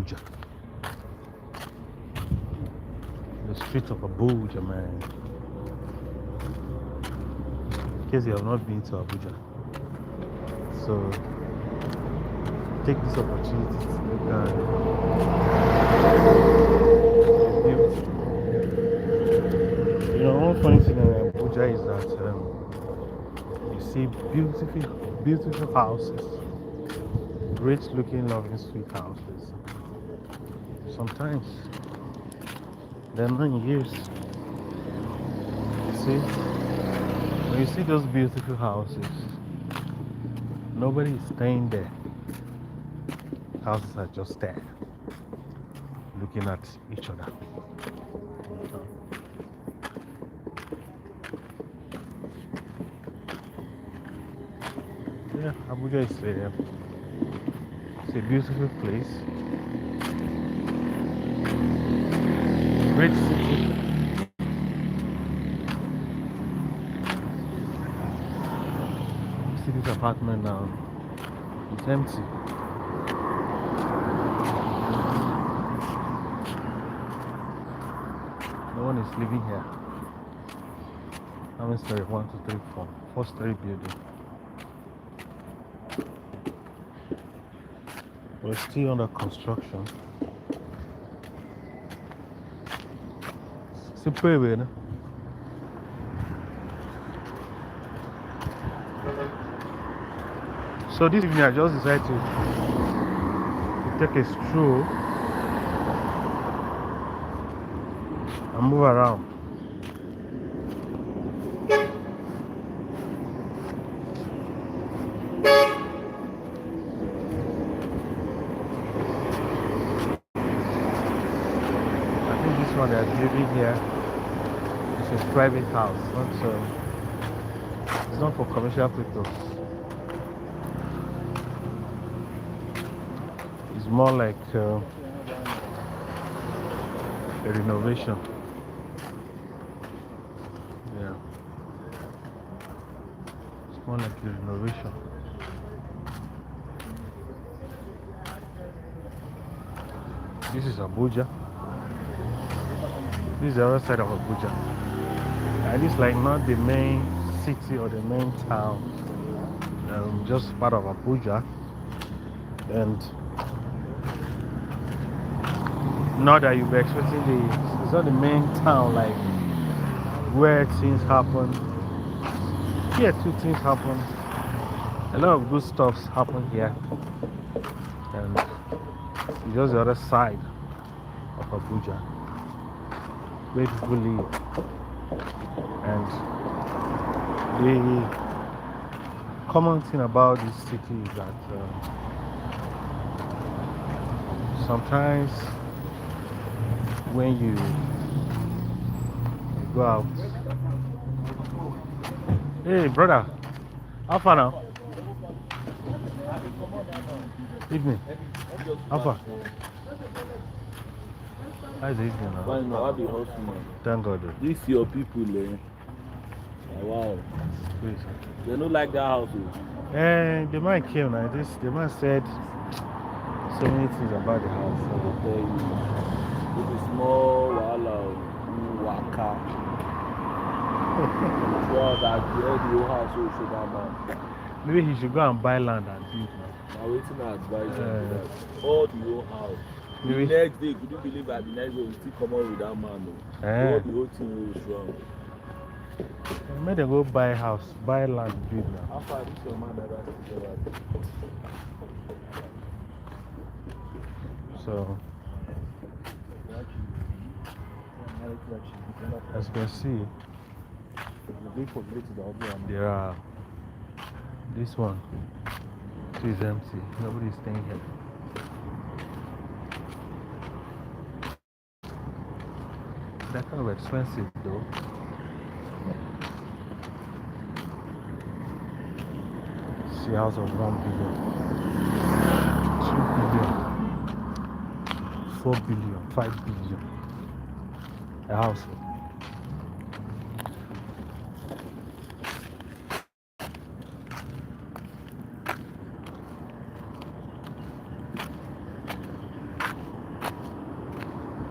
Abuja. The streets of Abuja, man. In case you have not been to Abuja. So take this opportunity to look at you know, one funny thing in Abuja is that you see beautiful houses, great looking, loving, sweet houses. Sometimes they're not in use. You see, when you see those beautiful houses, nobody is staying there. Houses are just there, looking at each other. Yeah, Abuja is it's a beautiful place, great city. You see this apartment now, it's empty. No one is living here. How many story? 1, 2, 3, 4. 4-story building. We're still under construction. It's pretty weird. So this evening I just decided to take a stroll and move around. I think this one they're living here is a private house, it's not for commercial purpose. It's more like a renovation. Yeah, it's more like a renovation. This is Abuja. This is the other side of Abuja. And it's like not the main city or the main town, just part of Abuja. And not that you'll be expecting it's not the main town like where things happen. Here too things happen. A lot of good stuffs happen here. And it's just the other side of Abuja where people live. And the common thing about this city is that sometimes when you go out, hey brother, how far now? Evening. How far? How is the evening now? Fine, now, how the house, man? Thank God. This your people, eh? Wow. Please. They don't like that house. And the man came now. The man said so many things about the house. I will tell you. It is small, wala, waka. Well, that the whole house will show that man. Maybe he should go and buy land and build now. Now, waiting to advise him that all the whole house. The next day, could you believe that the next day we still come out with that man? All the whole thing was wrong. Make them go buy a house, buy land, build now. How far is your man ever together? So, as you can see, there are this one is empty. Nobody is staying here. They're kind of expensive though. See, house of 1 billion, 2 billion, 4 billion, 5 billion. A house.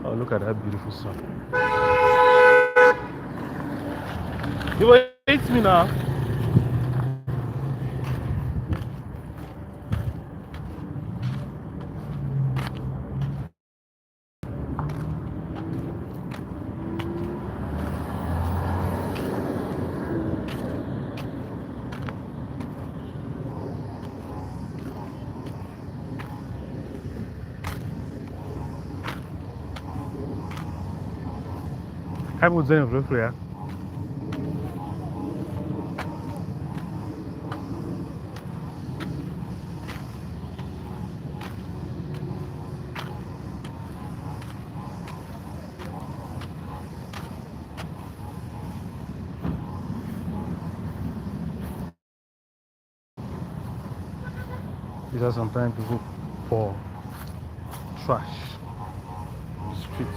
Oh, look at that beautiful sun. You will eat me now. Hij moet zijn vlucht, ja. These are sometimes people pour trash on the street.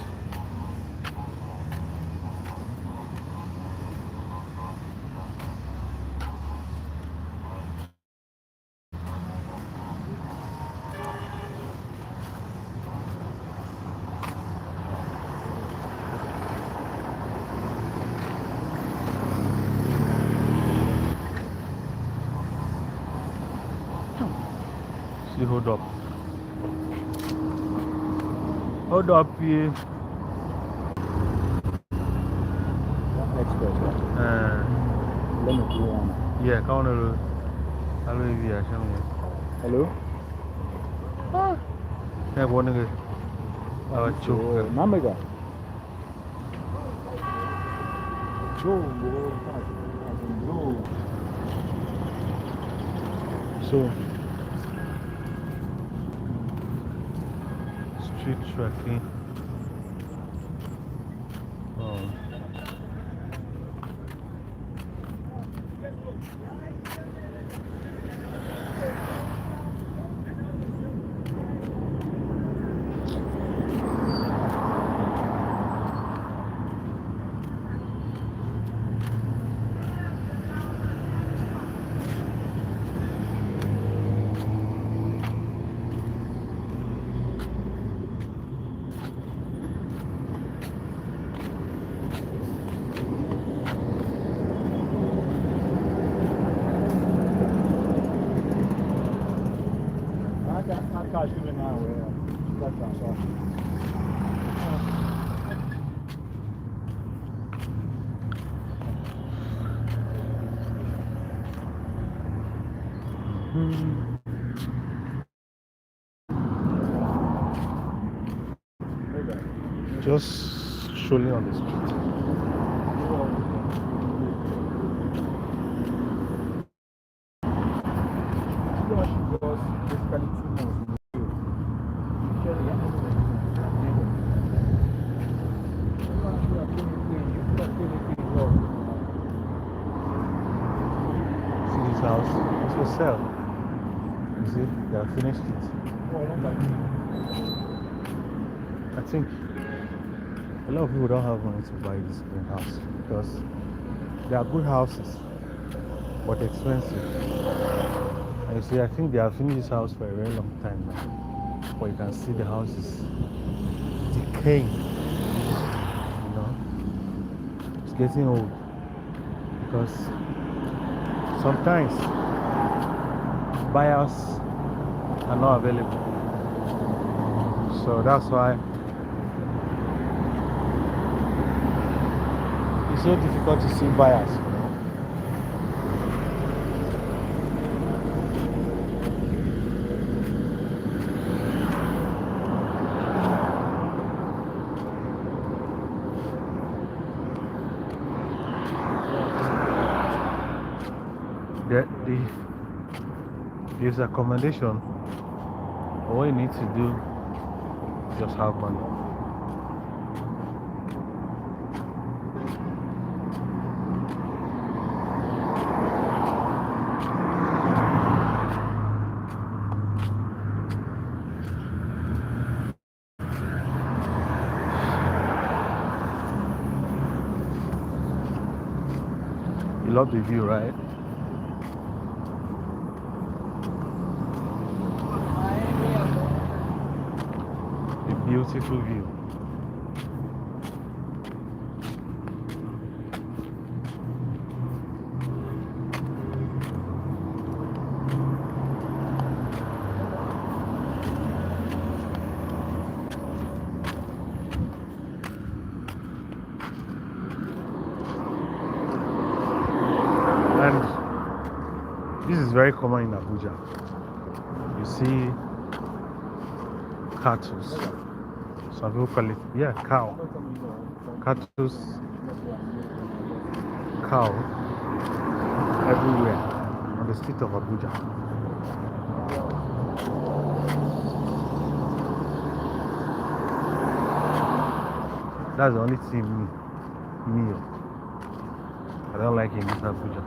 See, hold up. Hold up here. Expert, right? Let me do one. Yeah, come on. Hello, show me. Hello? Yeah, one again. Choke. Namega. So, street traffic. Just strolling on the street. See this house? It's for sale. You see, they have finished it. I think a lot of people don't have money to buy this greenhouse because they are good houses, but expensive. And you see, I think they have finished this house for a very long time now. But you can see the house is decaying. You know, it's getting old because sometimes buyers are not available. So that's why it's so difficult to see buyers. There's accommodation. All you need to do is just have money. You love the view, right? A beautiful view. very common in Abuja. You see cattle. Some people call it, yeah, cow. Cattle, cow, everywhere on the street of Abuja. That's the only thing me I don't like in this Abuja.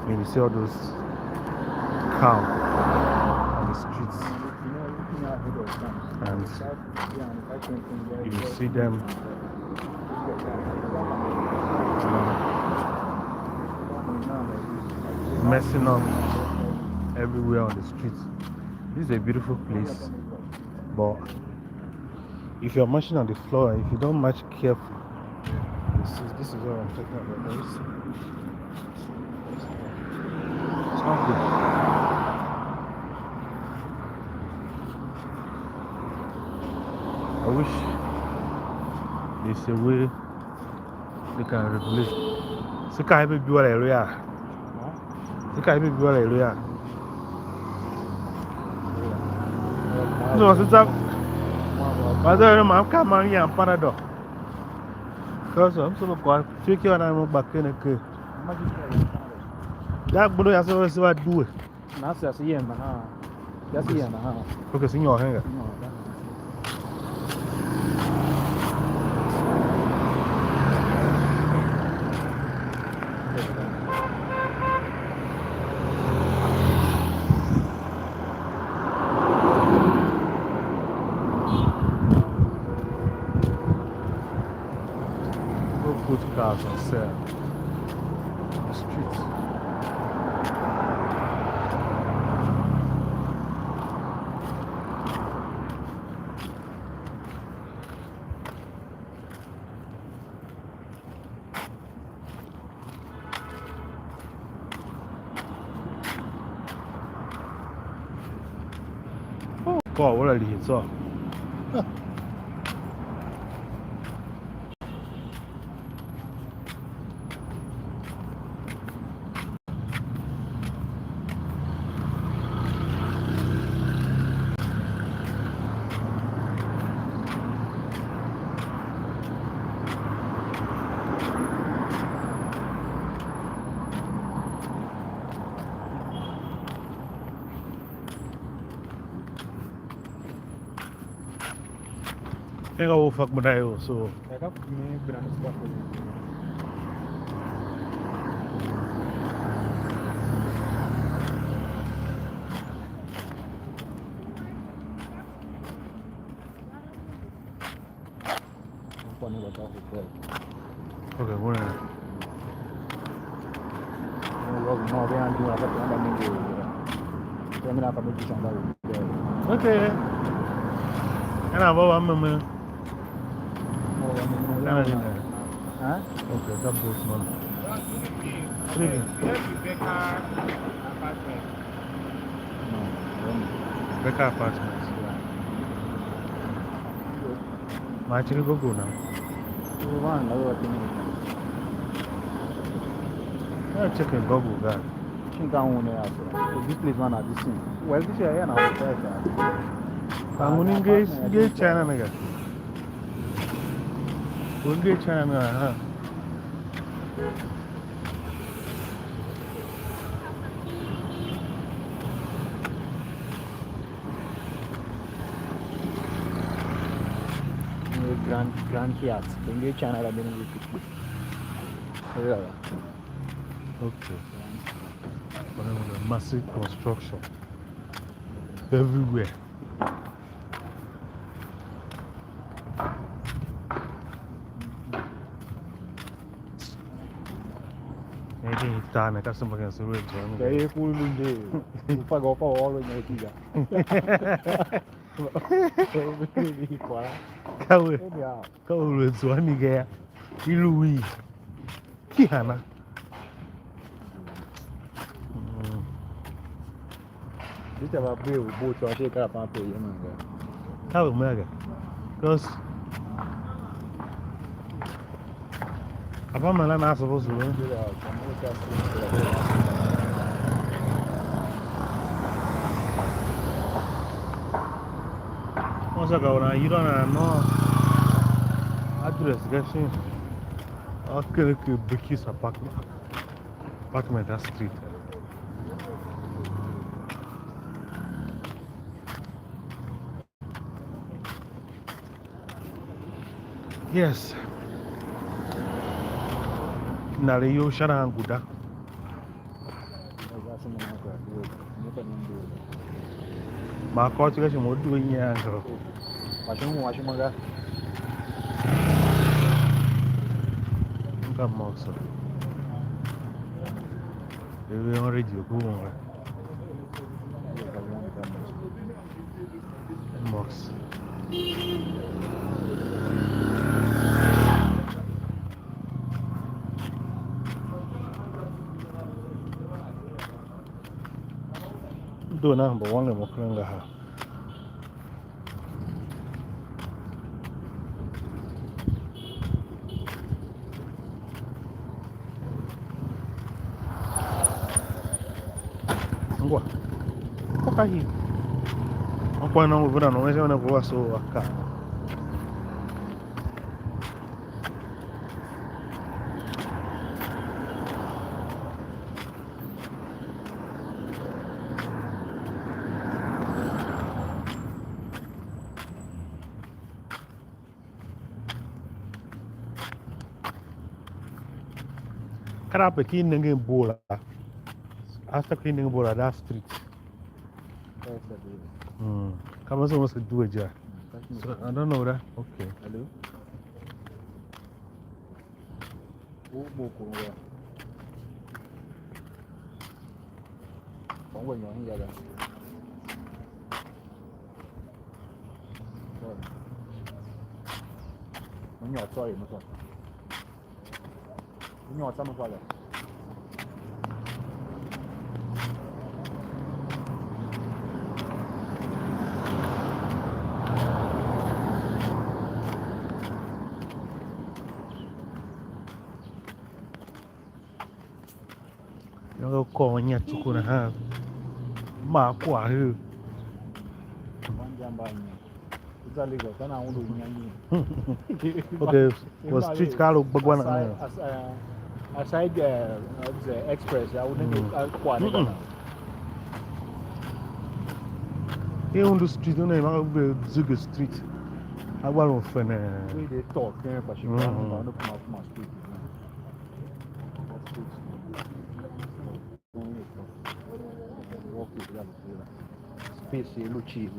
When you see all those cow on the streets, and you see them messing up everywhere on the streets. This is a beautiful place, but if you're marching on the floor, if you don't march carefully, this is what I'm talking about. It's not good. I wish there's a way they can regulate. So can I be built area? So can I be built area? No, so that. But I'm coming here and Panado. Because I'm so good. Take your name back in the cave. That boy has always what do it. That's just a year, just a year and a half. Because in your hanger. Put cars on sale on the streets. Oh, God, what are these? So. I go fuck my day so. Okay, what? Okay. And I'm over, man. Okay, that goes on. Becca apartments. My actually go now. I'm checking Google, God. This place one at this thing. Well, this year, I'm going to engage China. Engage China, huh? Grand Fiat. Engage China, I've been with people. Okay. Massive construction everywhere. Anything you done, I got somebody else to read to me. Very cool day. You forgot for all of your kids. Go to one again. Louis. Kihana. This is a bill, both to take up and pay you. How mega? Because I'm not supposed to. Once I go now, you don't know address getting okay, Bricky's apartment that street. Yes. Now you shut down good. My cultivation would do in your ankle. Washing my guy. Come on, sir. They already go on. Mox. Do number one more cleaner. What? Okay. I'm going over and over and over so I can. Crap, cleaning bowl. After cleaning bowl at that street. Come on, someone to do a job. So, I don't know that. Okay. Hello? Nó có nhà chụp này ha, mà quả hư. Okay, was street car look big one. Aside the express, I wouldn't quite. Here on the street, don't know how Zuga Street. I want to find they talk, but she can't come my street. Space look cheap.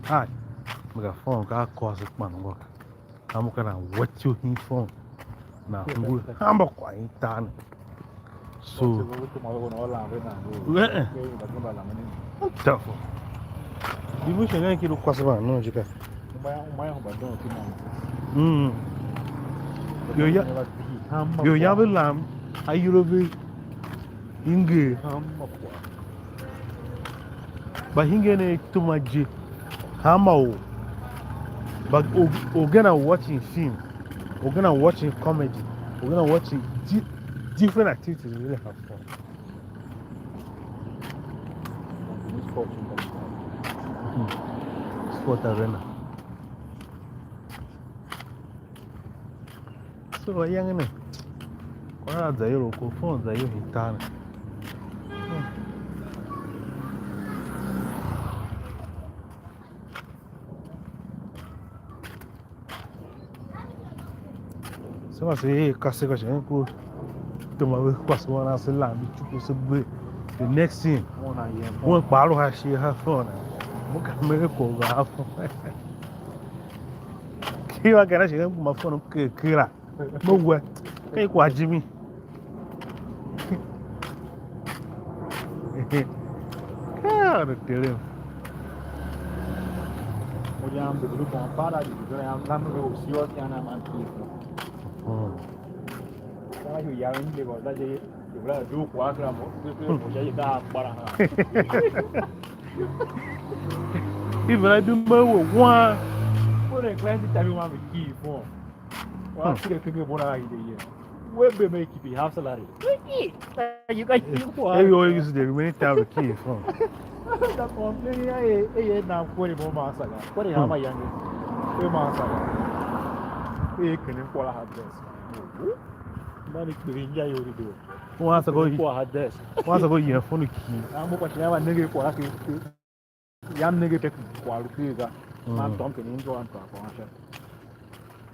Hi, I got phone. Got calls it man work. I'm gonna wet you in phone. Now I'm a quiet down. So, tough. You wish I didn't do Quasaba, no, Jika. You have a lamb. Are you over Inge? But Hinge too much. Hammer. But we're gonna watching film, we're gonna watching comedy, we're gonna watching different activities. Really have fun. Sport arena. So young ne. Kwa zairo ko phone zairo hitana. So I say, Cassica, to my request one as a lamb, the next thing, one barrel has she her phone. Look at miracle. Here I can actually my phone, Kira. No way. Take what Jimmy. God, tell him. I'm the group on Paradise, I'm not going to see what can I you young in Lagos, that you will do quagram, Even I do more one. What a client tell you want to key for. Well, see the people born out in the year. Where they make it half salary. You got Every always the remaining time to key from. that complaining, I now 40 more months ago. What is my youngest? 3 months ago. We can call her desk. Money to enjoy you do. Once ago, Her desk. once ago, you're funny key. I'm going to have a negative quality. Young negative quality. I'm dumping into one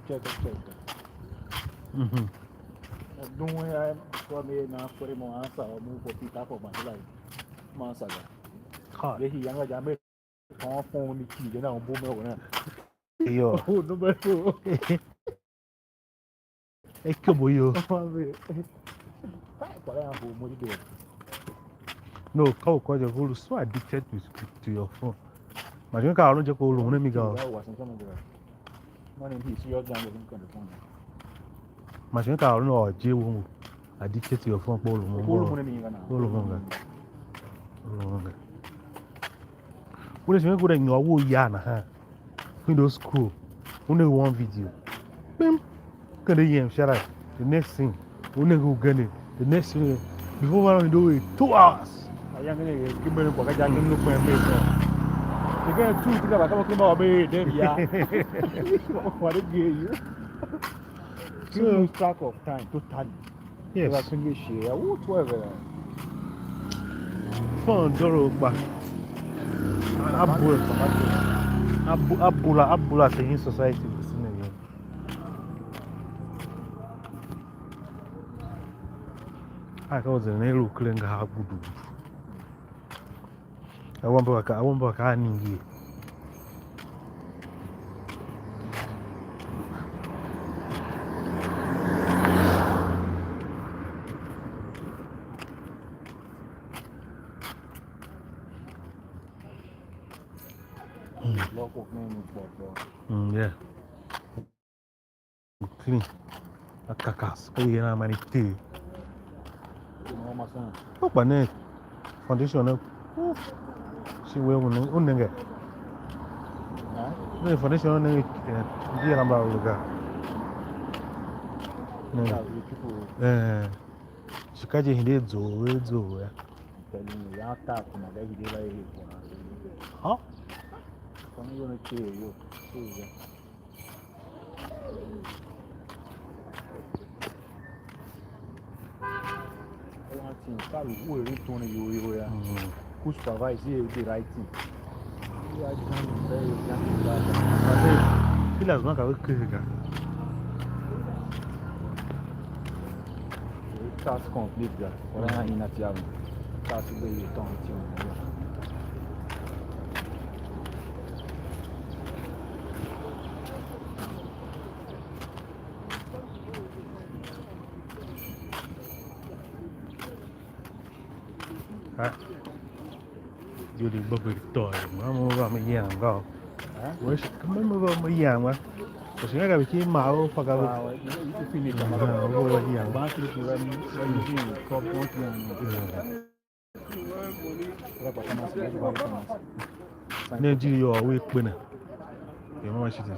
check. Don't worry, I'm now 40 more answer or move for people for my life. Months ago. They younger than phone the key, then I'll boom over. Yo, Number 2. hey, come on, you. No, because you're so addicted to your phone. Imagine how long you go alone, let me go. Imagine how long you addicted to your phone, Paul. When it's good in your wood yarn, Windows screw, only one video. Bim, can you shut up? The next thing, only go get it. The next thing, before I do it, 2 hours. I am going to give me a pocket. I can look for a you get 2 things about about me, then yeah. What it give you? You lose track of time, totally. Yes. I think you share, whatever. Phone, Doro, but Abula, in society. I was an elu clean habudu. I won't back any. Yeah. Clean. A cacas. Pay na many tea. Oh, but ne foundation. She will unenge. No foundation on the number of the she can't hear Zo. Telling you, after Huh? I'm going to kill you. Sabe, o retorno who supervise the right thing. Filhas não acabou de carregar. Task complete, já. Agora ainda tinha task de tom Vô đi bơ bì tỏi mà mua vào mấy dạng vào. Với mấy mua vào mấy dạng mà. Có sự cái gì màu phải cái finish mà mua vào dạng. ba cái gì có bốn cái Nên chỉ có việc bên này. Để mà chỉ thế.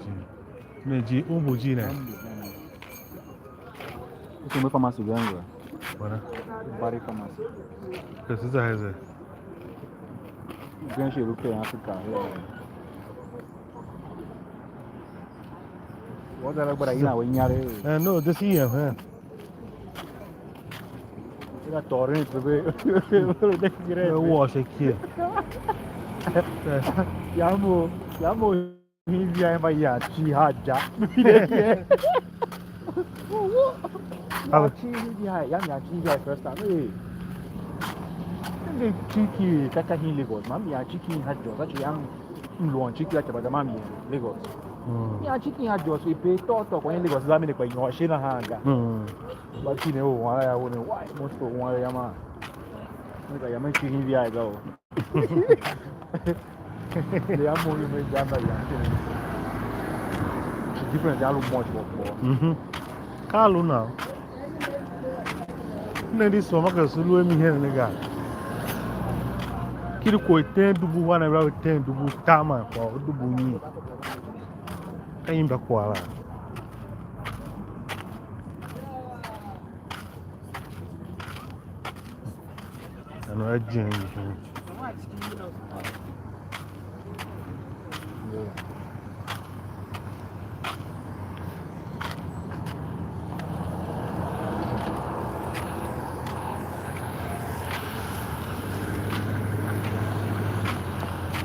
Nên chỉ bù chỉ này. Cái mới pharmacy rồi. Voilà. Bari pharmacy. Qu'est-ce que ça c'est? Bien chez le pays en Afrique. What are you doing now? No, this here, huh? You are torrent, baby. Wash aqui. Yamo, India, Maya, Chihaja. First time. Chiki, Kakahi Lagos, Mammy, Chiki had just actually I'm launch Chiki like about the Mammy Lagos. Yeah, Chiki had just we pay thought when Lagos Zamini by your Shina Hanga. But you know why I wouldn't why most of one Yama. I am making the I go. They are more than different, they are much more. Carlo now. Nadi so maka sulu mi hen nega. Kiri ko ten dubu wana ra ten dubu tama ko dubu ni. Kayin ba kwala. Ano ajin yi.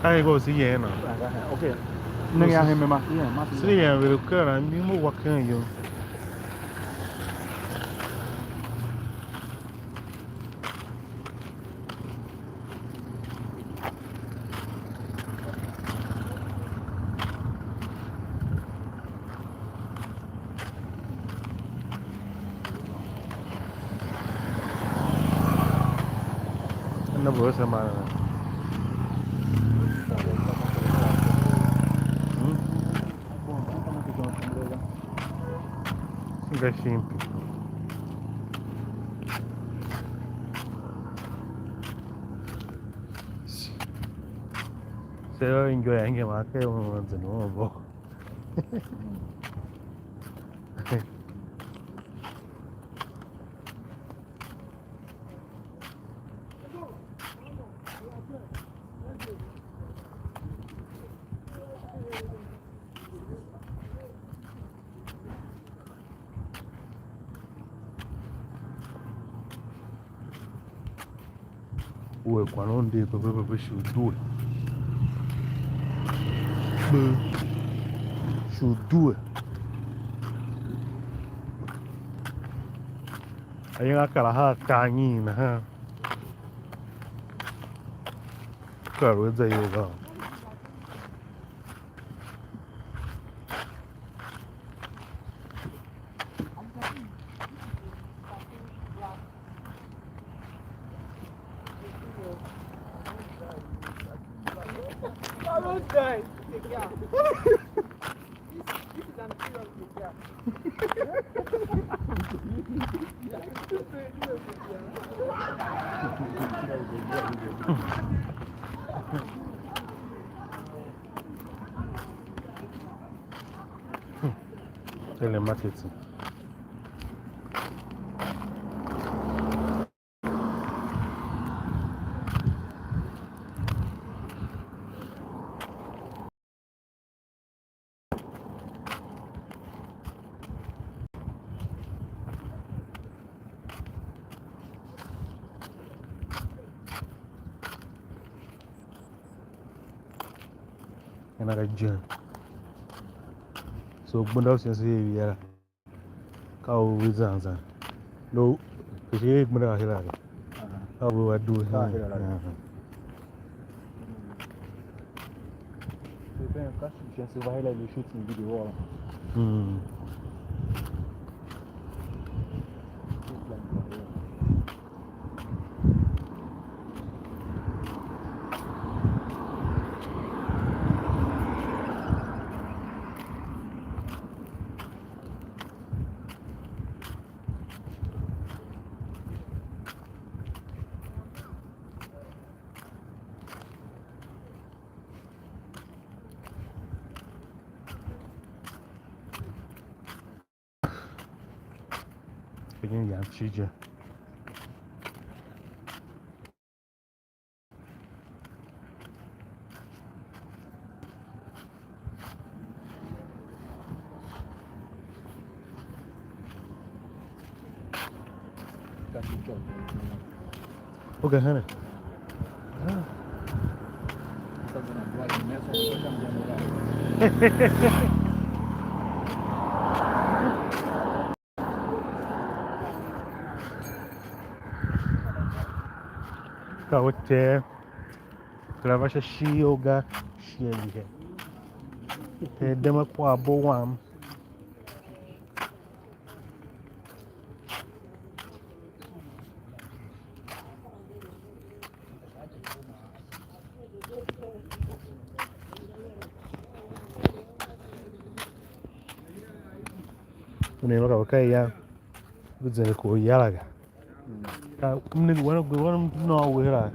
Ai go si yen no. Okay. Neng yang heme ma. Iya, ma. Si yen will kara mi mo wakan yo. Na bo sama. Ga shimpi. Se yo enjoy ange ma ke mo no bo. Uwe kwa nonde pepe should do it. Should do it. Ayun akala ha kanyi na ha. Karo zai yi ba. Telemarketing. Another journey. So bunda sen se ya ka o wizanza. No, ke bunda hira. Ka bo adu. Você vai lá no shooting video. Begin yan chije. Okay, honey. Kawote Clavasha Shioga Shie. Demapo Aboam. Unainuka wakaya Budzele ko yalaga. Mne wana no wera.